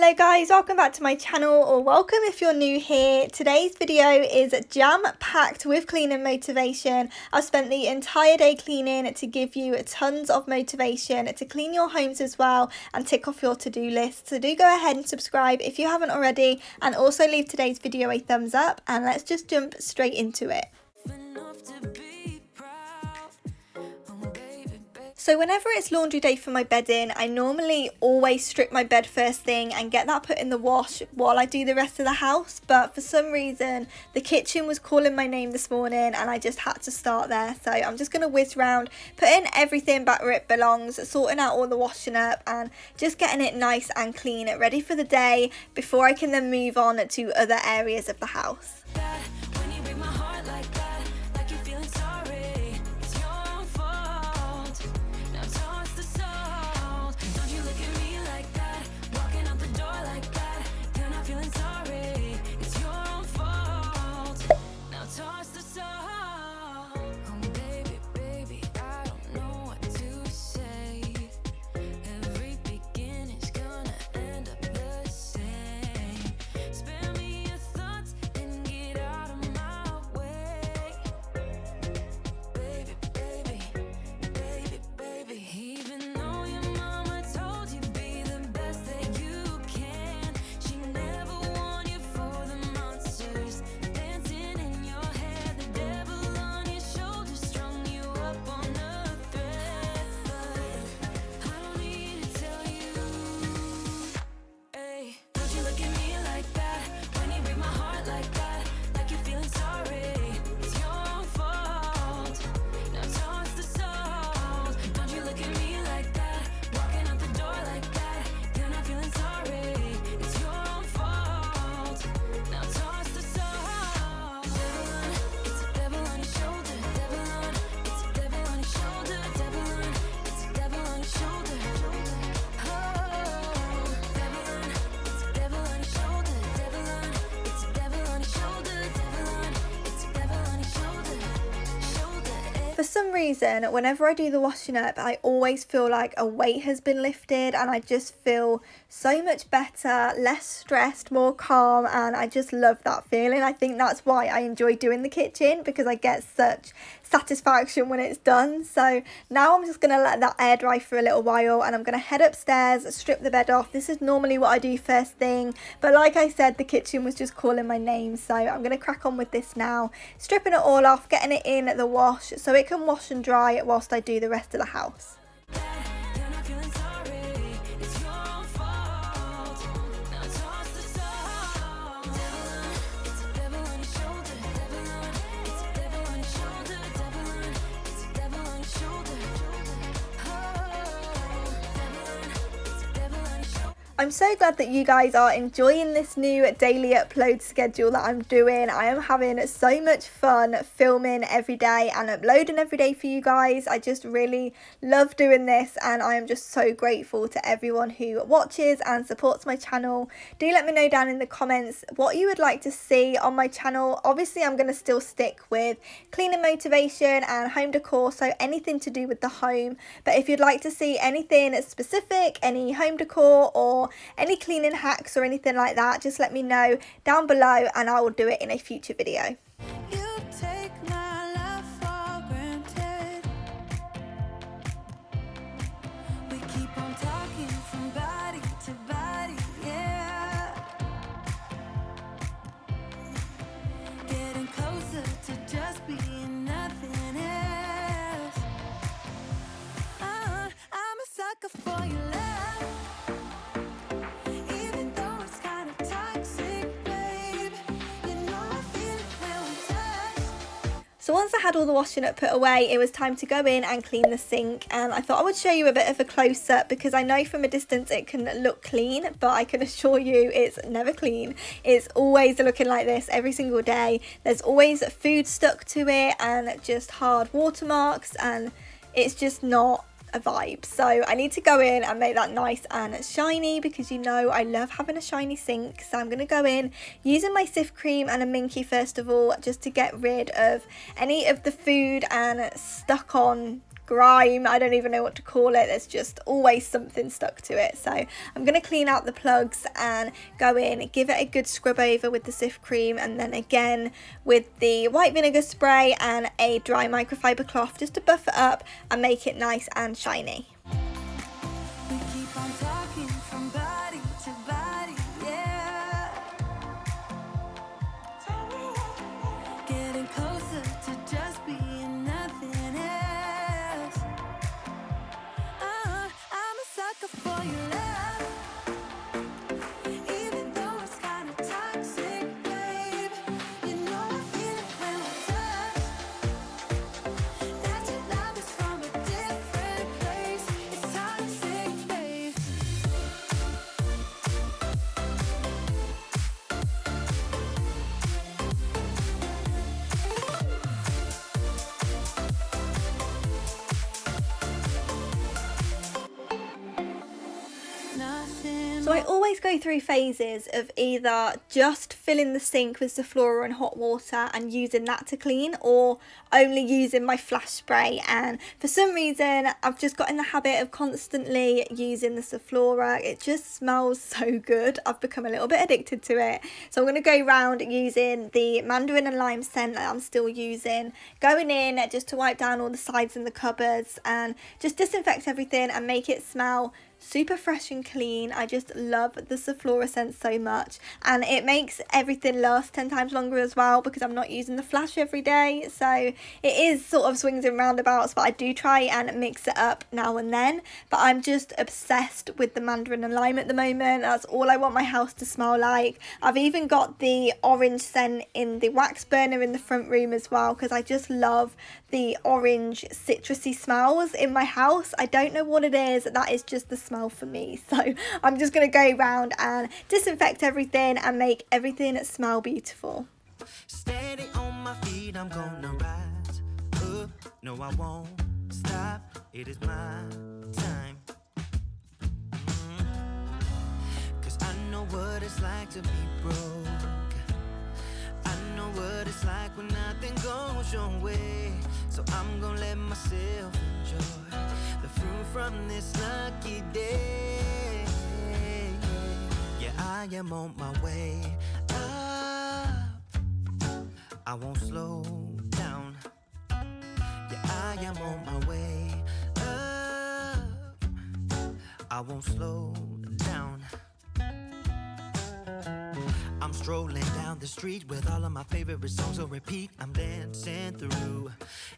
Hello guys, welcome back to my channel, or welcome if you're new here. Today's video is jam-packed with cleaning motivation. I've spent the entire day cleaning to give you tons of motivation to clean your homes as well and tick off your to-do list. So do go ahead and subscribe if you haven't already, and also leave today's video a thumbs up, and let's just jump straight into it. So whenever it's laundry day for my bedding, I normally always strip my bed first thing and get that put in the wash while I do the rest of the house. But for some reason, the kitchen was calling my name this morning and I just had to start there. So I'm just going to whiz round, putting everything back where it belongs, sorting out all the washing up and just getting it nice and clean, ready for the day before I can then move on to other areas of the house. For some reason, whenever I do the washing up, I always feel like a weight has been lifted and I just feel so much better, less stressed, more calm, and I just love that feeling. I think that's why I enjoy doing the kitchen, because I get such satisfaction when it's done. So now I'm just going to let that air dry for a little while and I'm going to head upstairs, strip the bed off. This is normally what I do first thing, but like I said, the kitchen was just calling my name, so I'm going to crack on with this now, stripping it all off, getting it in the wash so it can wash and dry whilst I do the rest of the house. I'm so glad that you guys are enjoying this new daily upload schedule that I'm doing. I am having so much fun filming every day and uploading every day for you guys. I just really love doing this and I am just so grateful to everyone who watches and supports my channel. Do let me know down in the comments what you would like to see on my channel. Obviously I'm going to still stick with cleaning motivation and home decor, so anything to do with the home. But if you'd like to see anything specific, any home decor or any cleaning hacks or anything like that, just let me know down below and I will do it in a future video. So once I had all the washing up put away, it was time to go in and clean the sink, and I thought I would show you a bit of a close-up because I know from a distance it can look clean, but I can assure you it's never clean. It's always looking like this every single day. There's always food stuck to it and just hard watermarks, and it's just not a vibe. So I need to go in and make that nice and shiny because you know I love having a shiny sink. So I'm going to go in using my sift cream and a minky first of all, just to get rid of any of the food and stuck on grime. I don't even know what to call it. There's just always something stuck to it. So I'm going to clean out the plugs and go in, give it a good scrub over with the Cif cream, and then again with the white vinegar spray and a dry microfiber cloth just to buff it up and make it nice and shiny. We keep on talking from body to body, yeah. Getting closer to just being nothing else. I'm a sucker for your love. Even though it's kind of toxic, babe. You know I feel it when we touch. That your love is from a different place. It's toxic, babe. Nothing. So I always go through phases of either just filling the sink with Zoflora and hot water and using that to clean, or only using my flash spray. And for some reason I've just got in the habit of constantly using the Zoflora. It just smells so good. I've become a little bit addicted to it. So I'm going to go around using the mandarin and lime scent that I'm still using, going in just to wipe down all the sides and the cupboards and just disinfect everything and make it smell super fresh and clean. I just love the Zoflora scent so much, and it makes everything last 10 times longer as well because I'm not using the flash every day. So it is sort of swings and roundabouts, but I do try and mix it up now and then. But I'm just obsessed with the mandarin and lime at the moment. That's all I want my house to smell like. I've even got the orange scent in the wax burner in the front room as well because I just love the orange citrusy smells in my house. I don't know what it is, that is just the smell for me. So I'm just going to go around and disinfect everything and make everything smell beautiful. Steady on my feet, I'm gonna rise up. No, I won't stop. It is my time. 'Cause I know what it's like to be broke. I know what it's like when nothing goes your way. So I'm gonna let myself enjoy the fruit from this lucky day. Yeah, I am on my way up. I won't slow down. Yeah, I am on my way up. I won't slow down. I'm strolling down the street with all of my favorite songs on repeat. I'm dancing through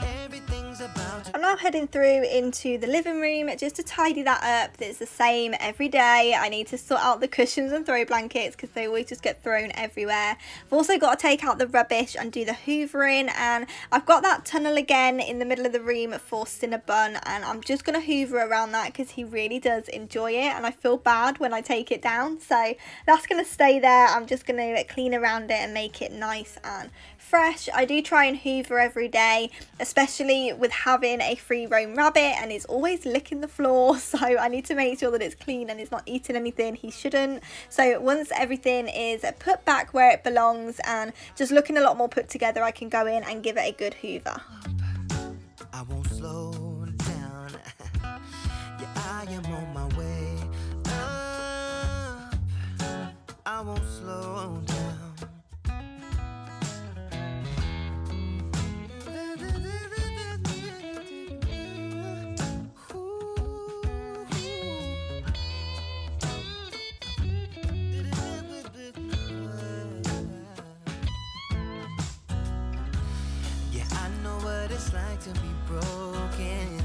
everything's about to. I'm now heading through into the living room just to tidy that up. It's the same every day. I need to sort out the cushions and throw blankets because they always just get thrown everywhere. I've also got to take out the rubbish and do the hoovering, and I've got that tunnel again in the middle of the room for Cinnabon, and I'm just going to hoover around that because he really does enjoy it and I feel bad when I take it down. So that's going to stay there. I'm just going to clean around it and make it nice and fresh. I do try and hoover every day, especially with having a free roam rabbit and he's always licking the floor, so I need to make sure that it's clean and he's not eating anything he shouldn't. So once everything is put back where it belongs and just looking a lot more put together, I can go in and give it a good hoover. I won't slow down. Yeah, I am on my way up. I won't slow down. Yeah, I know what it's like to be broken,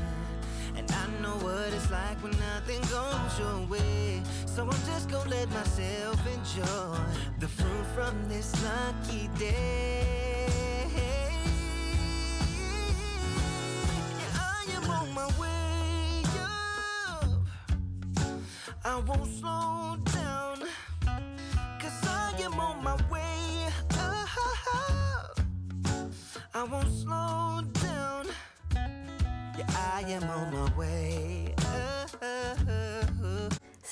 and I know what it's like when nothing goes your way. So I'm just gonna let myself enjoy the fruit from this lucky day. Yeah, I am on my way up. I won't slow down, 'cause I am on my way up. I won't slow down. Yeah, I am on my way up.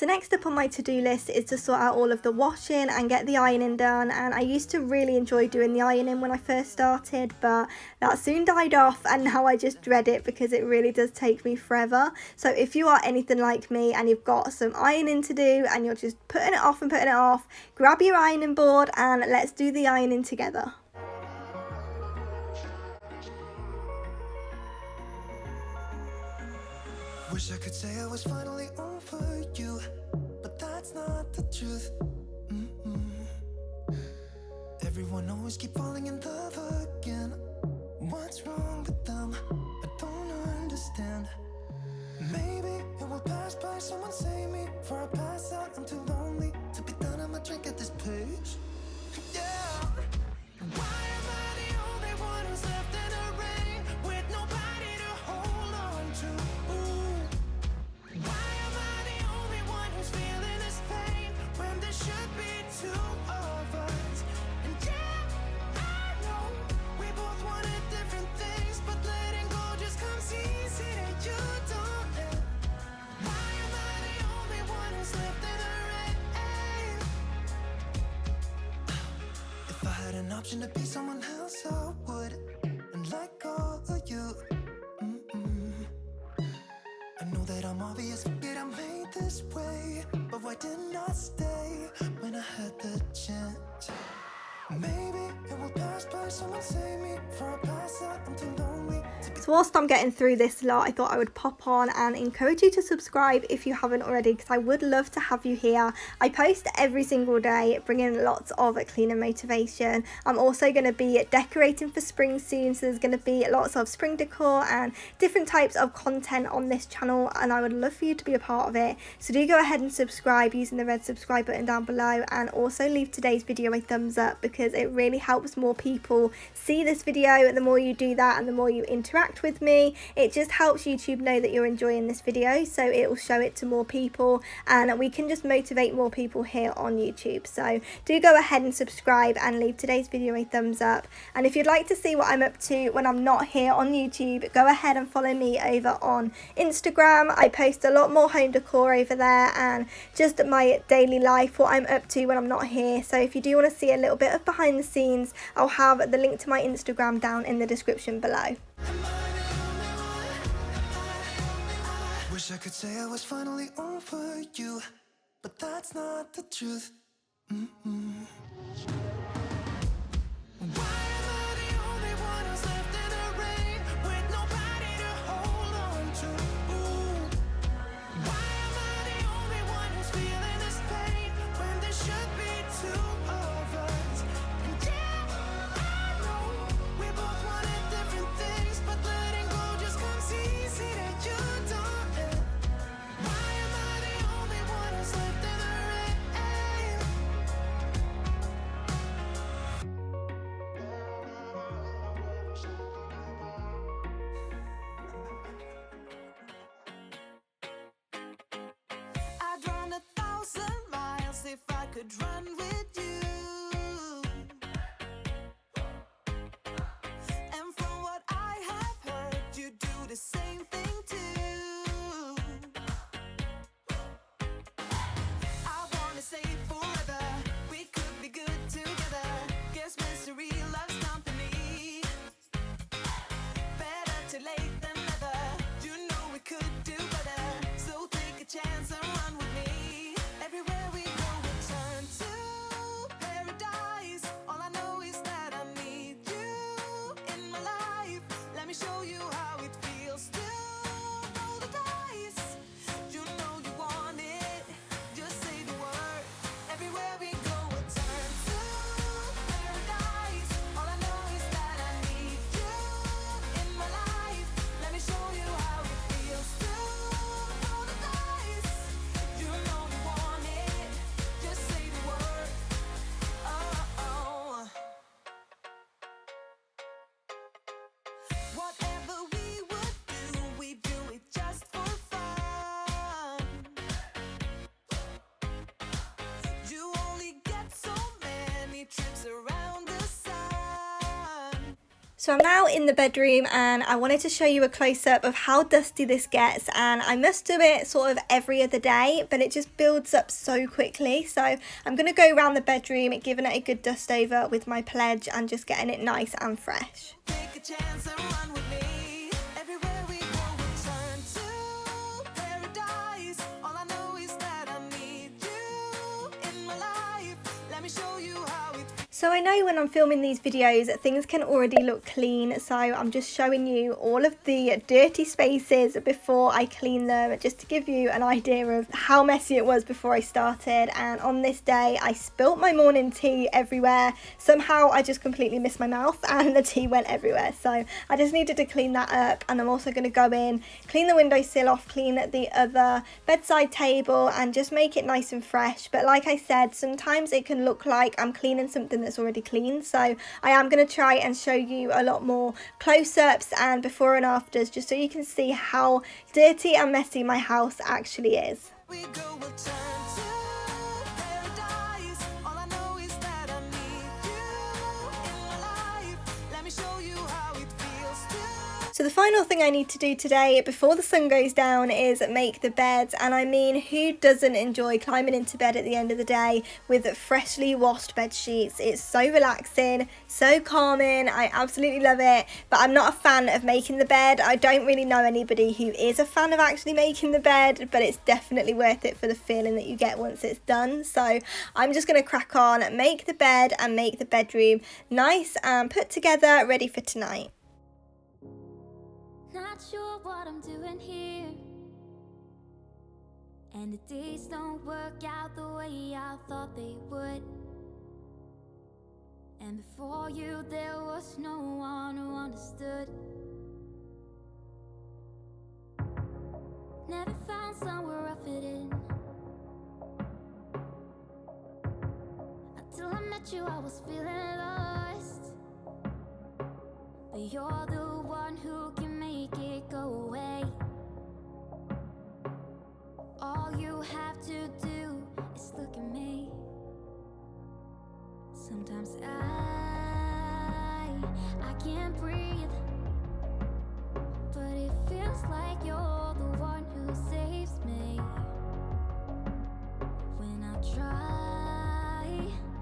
So next up on my to-do list is to sort out all of the washing and get the ironing done, and I used to really enjoy doing the ironing when I first started, but that soon died off and now I just dread it because it really does take me forever. So if you are anything like me and you've got some ironing to do and you're just putting it off, grab your ironing board and let's do the ironing together. Wish I could say I was finally over you, but that's not the truth. Everyone always keep falling in love again. What's wrong with them? I don't understand. Maybe it will pass by, someone save me. Before I pass out, I'm too lonely to be done. I'ma drink at this pace. Yeah. Why am I the only one who's left in the rain with nobody to hold on to? Why am I the only one who's feeling this pain when there should be two of us? And yeah, I know we both wanted different things, but letting go just comes easy that you don't. Why am I the only one who's left in the rain? If I had an option to be someone else, I would, and let go of you. I know that I'm obvious, forget I'm made this way, but why didn't I stay when I had the chance? Maybe it will pass by, someone save me. Before I pass out, I'm too lonely. So whilst I'm getting through this lot, I thought I would pop on and encourage you to subscribe if you haven't already, because I would love to have you here. I post every single day, bringing lots of cleaning motivation. I'm also going to be decorating for spring soon, so there's going to be lots of spring decor and different types of content on this channel, and I would love for you to be a part of it. So do go ahead and subscribe using the red subscribe button down below, and also leave today's video a thumbs up because it really helps more people see this video. The more you do that and the more you interact with me, it just helps YouTube know that you're enjoying this video, so it will show it to more people and we can just motivate more people here on YouTube. So do go ahead and subscribe and leave today's video a thumbs up, and if you'd like to see what I'm up to when I'm not here on YouTube, go ahead and follow me over on Instagram. I post a lot more home decor over there and just my daily life, what I'm up to when I'm not here. So if you do want to see a little bit of behind the scenes, I'll have the link to my Instagram down in the description below. Wish I could say I was finally over you, but that's not the truth. Why am I the only one who's left in the rain with nobody to hold on to? Why am I the only one who's feeling this pain when there should be two of us? And yeah, I know we both wanted different things, but letting go just comes easy that you don't. Why am I the only one who's left in the rain? I'd run 1,000 miles if I could run with you. And from what I have heard, you do the same thing too. I wanna say forever, we could be good together. Guess mystery loves company. Better too late than never. You know we could do better. So take a chance and run with me. Everywhere we go, we turn to So I'm now in the bedroom and I wanted to show you a close-up of how dusty this gets, and I must do it sort of every other day, but it just builds up so quickly. So I'm going to go around the bedroom, giving it a good dust over with my Pledge and just getting it nice and fresh. Take a chance and run with me. Everywhere we go, we'll turn to paradise. All I know is that I need you in my life. Let me show you how it feels. So I know when I'm filming these videos things can already look clean, so I'm just showing you all of the dirty spaces before I clean them, just to give you an idea of how messy it was before I started. And on this day I spilt my morning tea everywhere. Somehow I just completely missed my mouth and the tea went everywhere, so I just needed to clean that up. And I'm also going to go in, clean the windowsill off, clean the other bedside table and just make it nice and fresh. But like I said, sometimes it can look like I'm cleaning something that's already clean, so I am going to try and show you a lot more close-ups and before and afters, just so you can see how dirty and messy my house actually is. We go, we'll turn to paradise. All I know is that I need you in my life. Let me show you how it feels to. So the final thing I need to do today before the sun goes down is make the bed. And I mean, who doesn't enjoy climbing into bed at the end of the day with freshly washed bed sheets? It's so relaxing, so calming. I absolutely love it, but I'm not a fan of making the bed. I don't really know anybody who is a fan of actually making the bed, but it's definitely worth it for the feeling that you get once it's done. So I'm just going to crack on, make the bed and make the bedroom nice and put together, ready for tonight. Not sure what I'm doing here, and the days don't work out the way I thought they would. And before you there was no one who understood. Never found somewhere I fit in. Until I met you I was feeling lost, but you're the one who can make it go away. All you have to do is look at me. Sometimes I can't breathe, but it feels like you're the one who saves me. When I try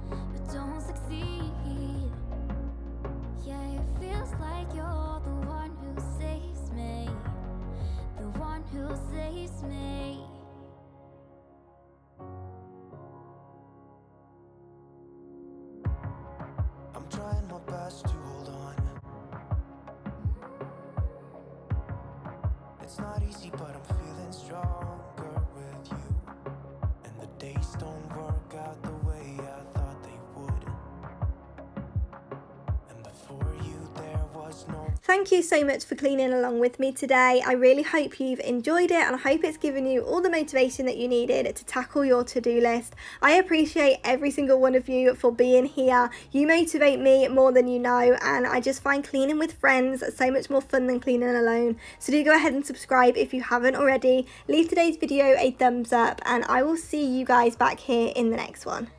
but don't succeed, yeah, it feels like you're the one who saves me, the one who saves me. I'm trying my best to hold on. It's not easy, but I'm feeling stronger with you. And the days don't work out the way I thought they would. And before you there was no. Thank you so much for cleaning along with me today. I really hope you've enjoyed it and I hope it's given you all the motivation that you needed to tackle your to-do list. I appreciate every single one of you for being here. You motivate me more than you know, and I just find cleaning with friends so much more fun than cleaning alone. So do go ahead and subscribe if you haven't already. Leave today's video a thumbs up and I will see you guys back here in the next one.